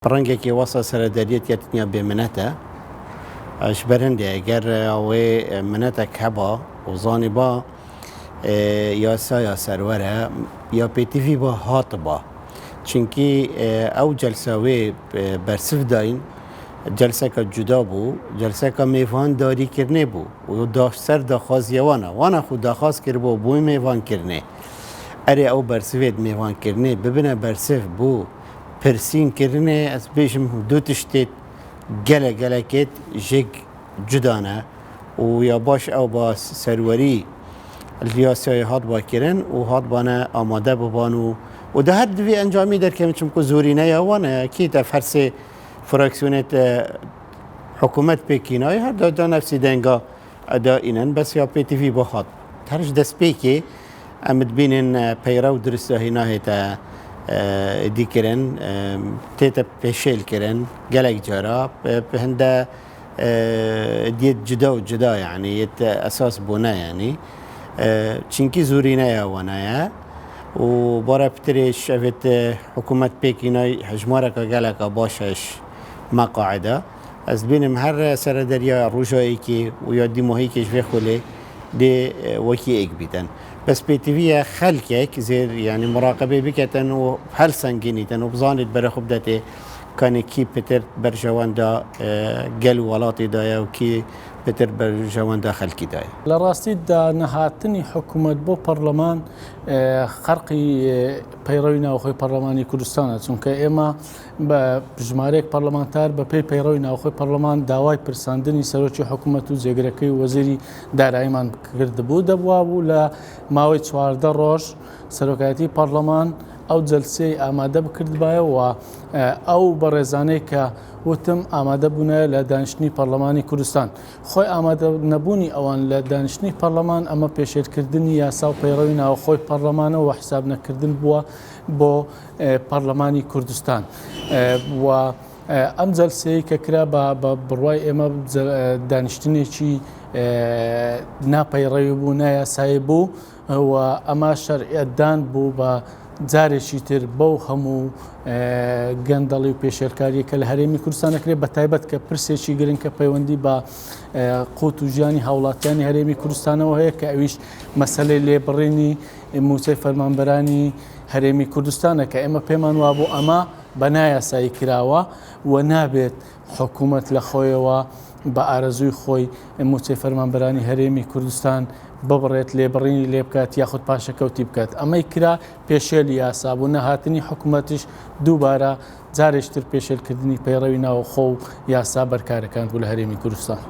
ڕەنگێکی وەسە سەرەدەریەتیە بێمنەتە ئەش بەرهەندێ ئەگەر ئەوێ منەتێک هەبە و زانی بە یاسایە سەروەرە یا پێتیڤی بە هاتە بە چونکی ئەو جەلسەوێ بەرسف داین جەلسەکە جودا بوو جەلسەکە میێڤان داریکردنێ بوو و سەر داخوازیەوانە وانە خو داخواز کرد بۆ بووی میێڤانکردنێ ئەرێ ئەو بەرسوێت میێڤانکردنێ ببنە بەرسف بوو پرسینکردنێ ئەس بێژم دوو تشتێت gelekێت ژێک جودانە و یا باش ئەو بە سەروەری یاسایە هاتباکردن و هاتبانە ئامادە ببان و دە هەر دوێ ئەنجامی دەرکەم چونکو زۆرینەیە وانە کیتە هەرسێ فراکسیۆنێت حکوومەت پێکینای هەردادا نەفسی دەنگا ئەدا ئینەن بەس یا پێتیڤی بۆ هات هەرش دەستپێکێ ئەمت بینن پەیرە و درستەهی ناهێتە دیکردن تێتە پێشێلکردن gelek جارا هەندە دیێت جدا و جدا یعنی ئەساس بوونە ینی چینکی زۆرینەیە وانایە و بارە پترێش ئەوێت حکوومەت پێکینای هەژمارەکە gelekە باشەش مەقاعدە ئەس بینم هەر سەرەدەریە ڕۆژایەکی و یا دیمۆهەیەکیش vê xولێ dê wekî ek bîtin bes pêtiviya xelkek zêr yanî muraqebê biketin û hel sengînîtin û bizanît berexwe bidetê kanê kî pitir berjewenda gel û welatê daye û kî pitir berjewenda xelkî daye. لە ڕاستیدا نەهاتنی حکوومەت بۆ پەرلەمان خەرقی پەیڕەوی ناوخۆی پەرلەمانی کوردستانە چونکە ئێمە بە ژمارەیەک پەرلەمانتار بە پێی پەیڕەوی ناوخۆی پەرلەمان داوای پرساندنی سەرۆکی حکوومەت و جێگرەکەی وەزیری داراییمان کردبوو دەبوا بوو لە ماوەی 14 ڕۆژ سەرۆکایەتی پەرلەمان ئەو جەلسەی ئامادە بکردبایەوە ئەو بەڕێزانەی کە وتم ئامادە بوونە لە دانیشتنی پەرلەمانی کوردستان خۆی ئامادە نەبوونی ئەوان لە دانیشتنی پەرلەمان ئەمە پێشێرکردنی یاسا و پەیڕەوی ناوخۆی پەرلەمانەوە حساب نەکردن بووە بۆ پەرلەمانی کوردستان و ئەم جەلسەیە کە کرا بە بڕوای ئێمە دانیشتنێکی ناپەیڕەوی بوو نایاسایی بوو و ئەمە شەرعیەتدان بوو بە جارێکی تر بەو هەموو گەندەڵی و پێشێرکاریە کە لە هەرێمی کوردستان دەکرێت بە تایبەت کە پرسێکی گرنگ کە پەیوەندی بە قوت و ژیانی هاوڵاتیانی هەرێمی کوردستانەوە هەیە کە ئەویش مەسەلەی لێبڕینی موچەی فەرمانبەرانی هەرێمی کوردستانە کە ئێمە پێمان وابوو ئەمە بە نایاسایی کراوە و نابێت حکوومەت لە خۆیەوە بە ئارەزووی خۆی موچەی فەرمانبەرانی هەرێمی کوردستان ببڕێت لێبڕینی لێ بکات یاخود پاشەکەوتی بکات ئەمەی کرا پێشێلی یاسا بوو نەهاتنی حکوومەتیش دووبارە جارێشتر پێشێلکردنی پەیڕەوی ناوخۆ و یاسا بەرکارەکان بوو لە هەرێمی کوردستان.